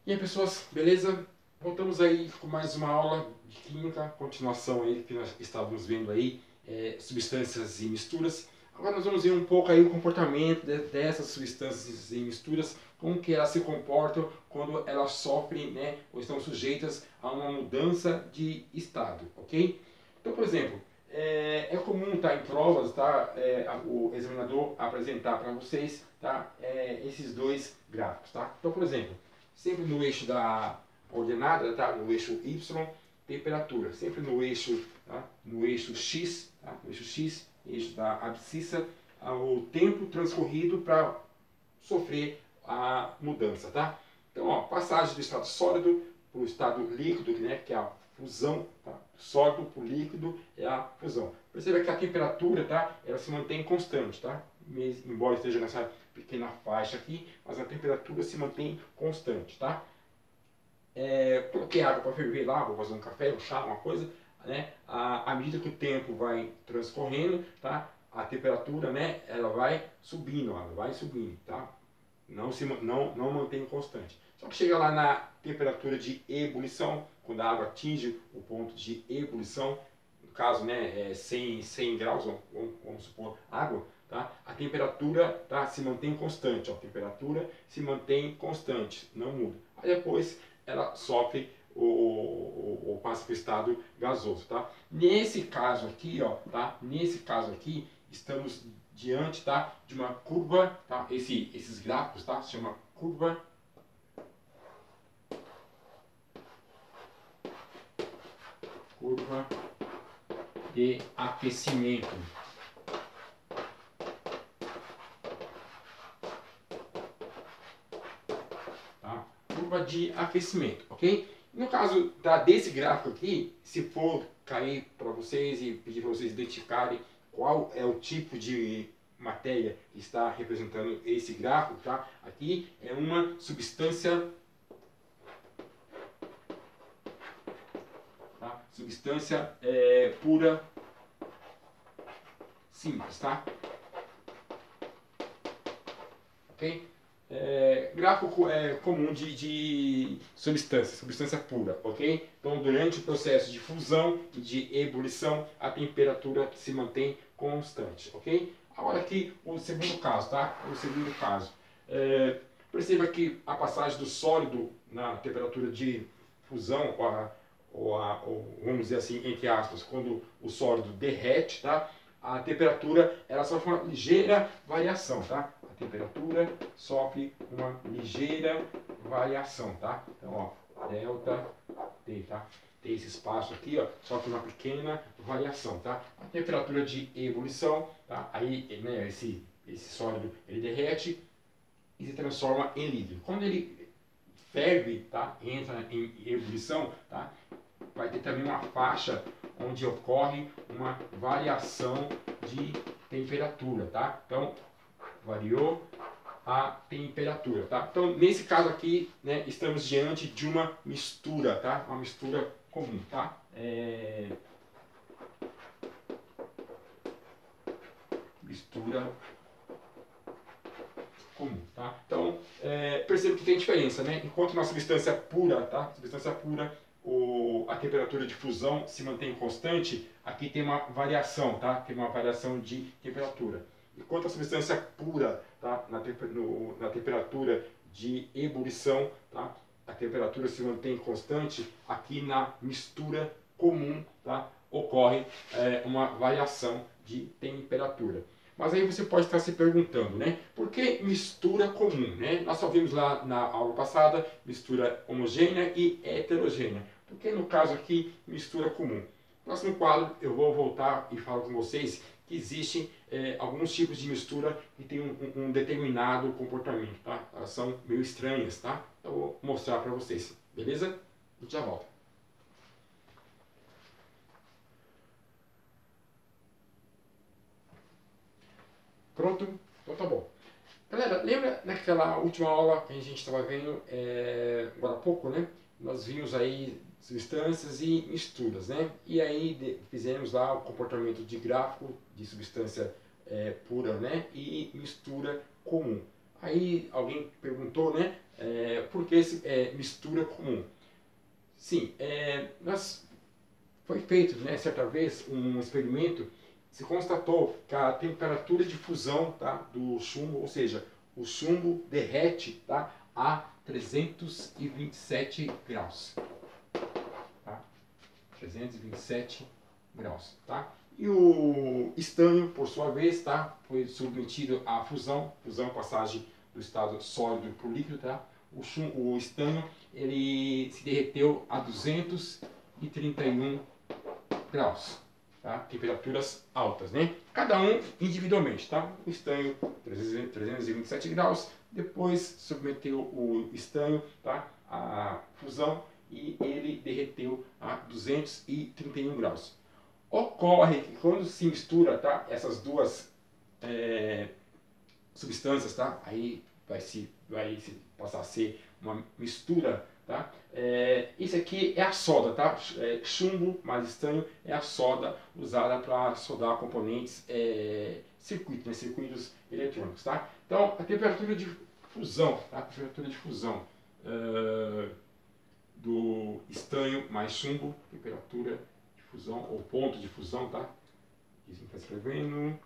E aí pessoas, beleza? Voltamos aí com mais uma aula de química, continuação aí que nós estávamos vendo aí, substâncias e misturas. Agora nós vamos ver um pouco aí o comportamento dessas substâncias e misturas, como que elas se comportam quando elas sofrem, né, ou estão sujeitas a uma mudança de estado, ok? Então, por exemplo, é comum, tá, em provas, tá, o examinador apresentar para vocês, tá, esses dois gráficos, tá? Então, por exemplo, sempre no eixo da ordenada, tá? No eixo Y, temperatura. Sempre no eixo, tá? No eixo X, tá? No eixo X, eixo da abscissa, o tempo transcorrido para sofrer a mudança, tá? Então, ó, passagem do estado sólido para o estado líquido, né, que é a fusão, tá? Sólido para o líquido é a fusão. Perceba que a temperatura, tá? Ela se mantém constante, tá? Embora esteja nessa pequena faixa aqui, mas a temperatura se mantém constante, tá? Coloquei água para ferver lá, vou fazer um café, um chá, uma coisa, né? À medida que o tempo vai transcorrendo, tá? A temperatura, né? Ela vai subindo, ela vai subindo, tá? Não mantém constante. Só que chega lá na temperatura de ebulição, quando a água atinge o ponto de ebulição, no caso, né, 100 graus, vamos supor, água, tá? A temperatura, tá, se mantém constante, ó, a temperatura se mantém constante, não muda. Aí depois ela sofre ou passa para o estado gasoso, tá? Nesse caso aqui, ó, tá? Nesse caso aqui, estamos diante, tá, de uma curva, tá? Esses gráficos, tá? Se chama curva de aquecimento. Tá? Curva de aquecimento, ok? No caso desse gráfico aqui, se for cair para vocês e pedir para vocês identificarem qual é o tipo de matéria que está representando esse gráfico, tá? Aqui é uma substância, tá? Substância pura simples, tá? Ok? Gráfico comum de substância pura, ok? Então, durante o processo de fusão e de ebulição, a temperatura se mantém constante, ok? Agora aqui o segundo caso, tá? O segundo caso. Perceba que a passagem do sólido na temperatura de fusão, ou vamos dizer assim, entre aspas, quando o sólido derrete, tá? A temperatura ela sofre uma ligeira variação, tá? A temperatura sofre uma ligeira variação, tá? Então, ó, delta T, tá? Tem esse espaço aqui, ó, sofre uma pequena variação, tá? A temperatura de ebulição, tá? Aí, né, esse sólido ele derrete e se transforma em líquido. Quando ele ferve, tá? Entra em ebulição, tá? Vai ter também uma faixa onde ocorre uma variação de temperatura, tá? Então, variou a temperatura, tá? Então, nesse caso aqui, né, estamos diante de uma mistura, tá? Uma mistura comum, tá? Mistura comum, tá? Então, perceba que tem diferença, né? Enquanto na substância pura, tá? Substância pura, a temperatura de fusão se mantém constante, aqui tem uma variação, tá? Tem uma variação de temperatura. Enquanto a substância pura, tá? Na temperatura de ebulição, tá? A temperatura se mantém constante, aqui na mistura comum, tá? Ocorre uma variação de temperatura. Mas aí você pode estar se perguntando, né? Por que mistura comum, né? Nós só vimos lá na aula passada mistura homogênea e heterogênea. Por que no caso aqui mistura comum? No próximo quadro eu vou voltar e falo com vocês que existem alguns tipos de mistura que têm um determinado comportamento, tá? Elas são meio estranhas, tá? Eu vou mostrar para vocês, beleza? A gente já volta. Pronto? Então tá bom. Galera, lembra naquela última aula que a gente estava vendo agora há pouco, né? Nós vimos aí substâncias e misturas, né? E aí fizemos lá o comportamento de gráfico de substância pura, né? E mistura comum. Aí alguém perguntou, né, por que mistura comum? Sim, foi feito, né, certa vez um experimento, se constatou que a temperatura de fusão, tá, do chumbo, ou seja, o chumbo derrete, tá, a 327 graus. Tá? 327 graus. Tá? E o estanho, por sua vez, tá, foi submetido à fusão, passagem do estado sólido para o líquido. Tá? O estanho ele se derreteu a 231 graus. Tá? Temperaturas altas, né? Cada um individualmente, tá? O estanho 327 graus, depois submeteu o estanho, tá, à fusão e ele derreteu a 231 graus. Ocorre que quando se mistura, tá, essas duas substâncias, tá, aí vai se passar a ser uma mistura. Tá? Isso aqui é a soda, tá? Chumbo mais estanho é a soda usada para soldar componentes, circuitos, né? Circuitos eletrônicos. Tá? Então, a temperatura de fusão, tá? A temperatura de fusão do estanho mais chumbo, temperatura de fusão, ou ponto de fusão, tá? Aqui está escrevendo,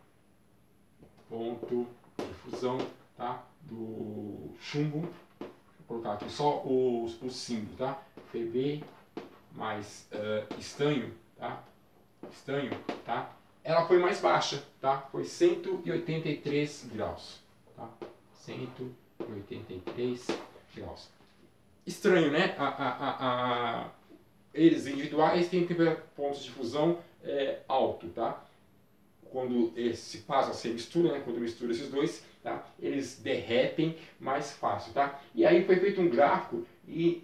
ponto de fusão, tá? Do chumbo. Vou colocar aqui só o símbolo, tá? Pb mais estanho, tá? Estanho, tá? Ela foi mais baixa, tá? Foi 183 graus, tá? 183 graus. Estranho, né? Eles individuais têm pontos de fusão alto, tá? Quando eles se passam a ser mistura, né? Quando mistura esses dois, tá? Eles derretem mais fácil, tá? E aí foi feito um gráfico e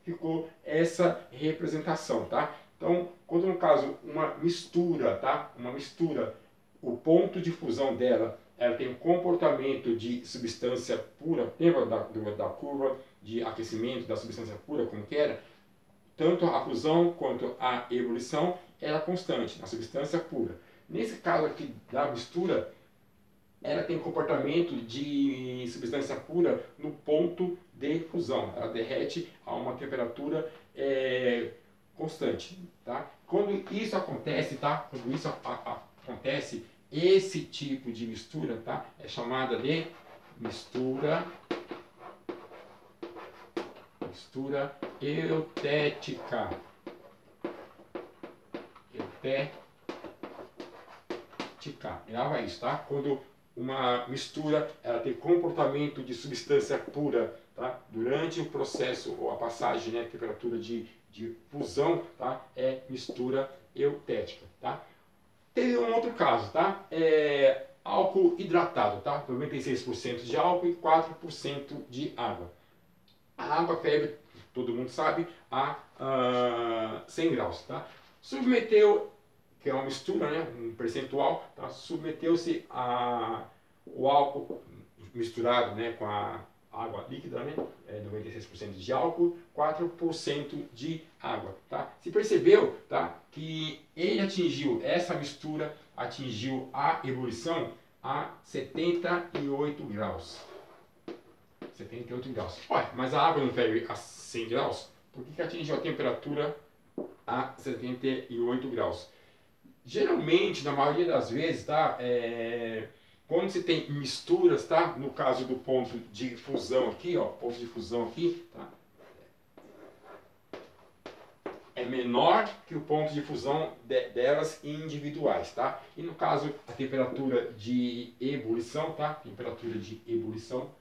ficou essa representação, tá? Então, quando no caso uma mistura, tá? Uma mistura, o ponto de fusão dela, ela tem um comportamento de substância pura. Lembra da curva de aquecimento da substância pura, como que era? Tanto a fusão quanto a ebulição era constante na substância pura. Nesse caso aqui da mistura, ela tem comportamento de substância pura no ponto de fusão. Ela derrete a uma temperatura constante. Tá? Quando isso acontece, tá? Quando isso acontece, esse tipo de mistura, tá? É chamada de mistura eutética. Grava isso, tá? Quando uma mistura ela tem comportamento de substância pura, tá? Durante o processo ou a passagem, né, temperatura de fusão, tá? É mistura eutética, tá? Tem um outro caso, tá? Álcool hidratado, tá? 96% de álcool e 4% de água. A água ferve, todo mundo sabe, a 100 graus, tá? Submeteu, que é uma mistura, né, um percentual, tá? Submeteu-se o álcool misturado, né, com a água líquida, né, 96% de álcool, 4% de água. Tá? Se percebeu, tá, que ele atingiu, essa mistura atingiu a ebulição a 78 graus. 78 graus. Ué, mas a água não ferve a 100 graus? Por que atingiu a temperatura a 78 graus? Geralmente, na maioria das vezes, tá, quando você tem misturas, tá, no caso do ponto de fusão aqui, ó, ponto de fusão aqui, tá, é menor que o ponto de fusão delas individuais, tá? E no caso, a temperatura de ebulição, tá? Temperatura de ebulição.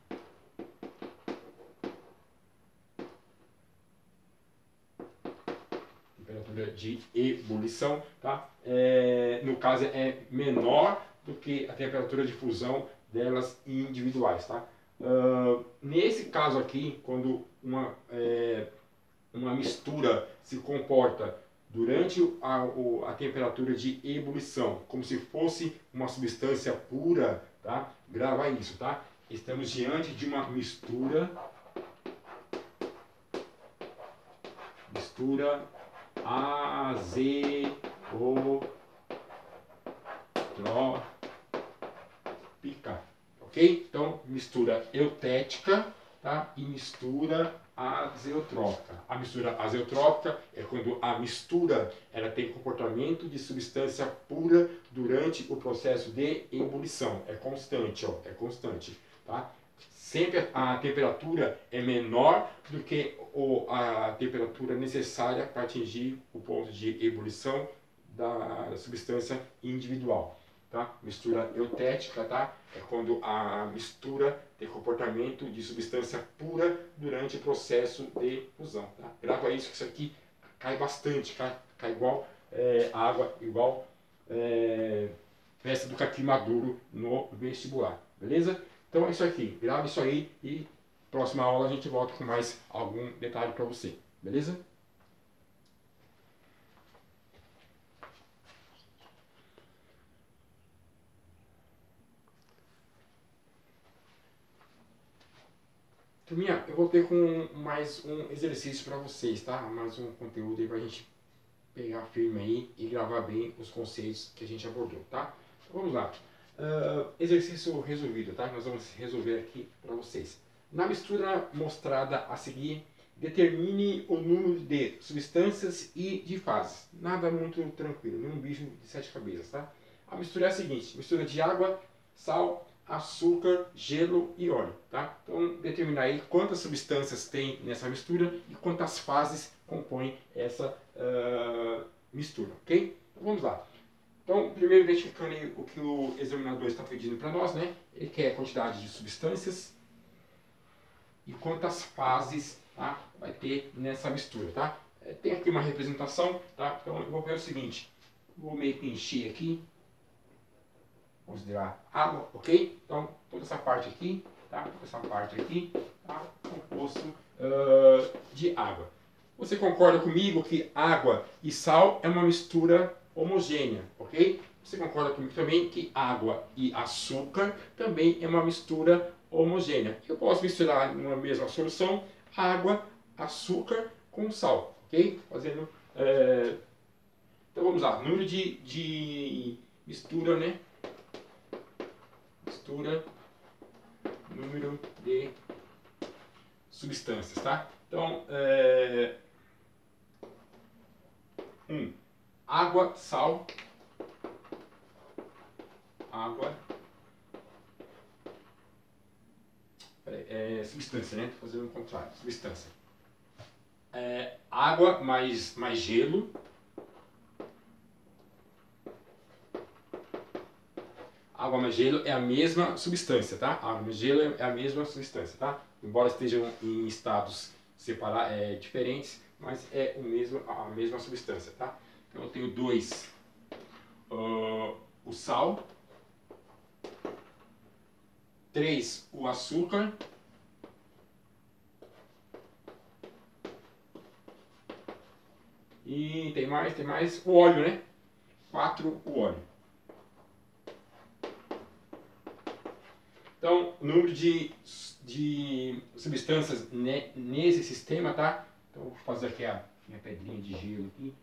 Temperatura de ebulição, tá? No caso, é menor do que a temperatura de fusão delas individuais, tá? Nesse caso aqui, quando uma mistura se comporta durante a temperatura de ebulição, como se fosse uma substância pura, tá? Grava isso, tá? Estamos diante de uma mistura azeotrópica, ok? ok? Então, mistura eutética, tá? E mistura azeotrópica. A mistura azeotrópica é quando a mistura ela tem comportamento de substância pura durante o processo de ebulição. É constante, ó, é constante, tá? Sempre a temperatura é menor do que a temperatura necessária para atingir o ponto de ebulição da substância individual. Tá? Mistura eutética, tá? É quando a mistura tem comportamento de substância pura durante o processo de fusão. Tá? Grava isso, que isso aqui cai bastante, cai igual água, igual peça do caqui maduro no vestibular, beleza? Então é isso aqui, grava isso aí e próxima aula a gente volta com mais algum detalhe para você, beleza? Turminha, eu voltei com mais um exercício para vocês, tá? Mais um conteúdo aí pra gente pegar firme aí e gravar bem os conceitos que a gente abordou, tá? Então, vamos lá. Exercício resolvido, tá? Nós vamos resolver aqui para vocês. Na mistura mostrada a seguir, determine o número de substâncias e de fases. Nada muito tranquilo, nenhum bicho de 7 cabeças, tá? A mistura é a seguinte, mistura de água, sal, açúcar, gelo e óleo, tá? Então, determinar aí quantas substâncias tem nessa mistura e quantas fases compõem essa mistura, ok? Então, vamos lá. Então, primeiro identificando aí o que o examinador está pedindo para nós, né? Ele quer a quantidade de substâncias e quantas fases, tá, vai ter nessa mistura, tá? Tem aqui uma representação, tá? Então, eu vou ver o seguinte, vou meio que encher aqui, considerar água, ok? Então, toda essa parte aqui, tá? Toda essa parte aqui, tá? Composto de água. Você concorda comigo que água e sal é uma mistura homogênea, ok? Você concorda comigo também que água e açúcar também é uma mistura homogênea. Eu posso misturar numa mesma solução água, açúcar com sal, ok? Fazendo... Então vamos lá, número de mistura, né? Mistura, número de substâncias, tá? Então, água, sal, água, substância, né? Tô fazendo o contrário, substância. Água mais gelo. Água mais gelo é a mesma substância, tá? Água mais gelo é a mesma substância, tá? Embora estejam em estados diferentes, mas é a mesma substância, tá? Então eu tenho dois, o sal, 3, o açúcar, e tem mais o óleo, né? 4, o óleo. Então, o número de substâncias nesse sistema, tá? Então, vou fazer aqui a minha pedrinha de gelo aqui.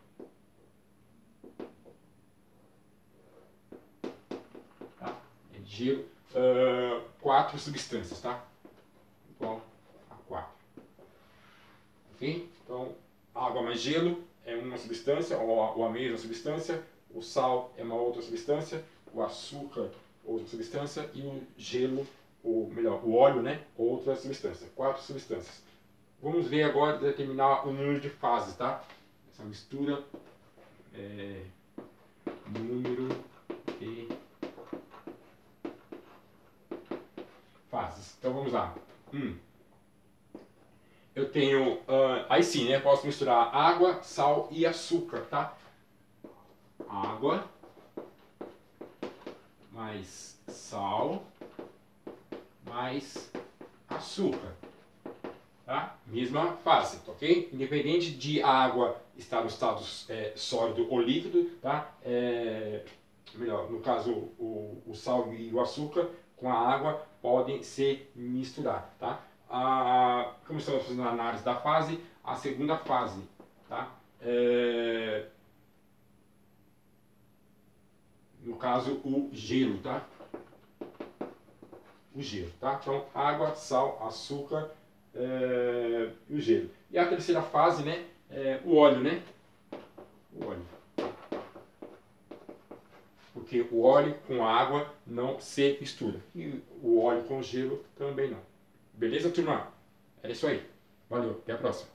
Tá? É de gelo. 4 substâncias, tá? Igual a 4. Ok? Então, água mais gelo é uma substância, ou a mesma substância. O sal é uma outra substância. O açúcar, outra substância, e o gelo, o óleo, né? Outra substância. 4 substâncias. Vamos ver agora determinar o número de fases, tá? Essa mistura número de fases. Então vamos lá. Eu tenho, aí sim, né? Posso misturar água, sal e açúcar, tá? Água mais sal mais açúcar, tá? Mesma fase, ok? Independente de a água estar no estado sólido ou líquido, tá? Melhor, no caso o sal e o açúcar com a água podem se misturar, tá? Como estamos fazendo a análise da fase, a segunda fase, tá? No caso, o gelo, tá? o gelo, tá? Então, água, sal, açúcar e o gelo. E a terceira fase, né, é o óleo, né? O óleo. Porque o óleo com a água não se mistura. E o óleo com o gelo também não. Beleza, turma? É isso aí. Valeu, até a próxima.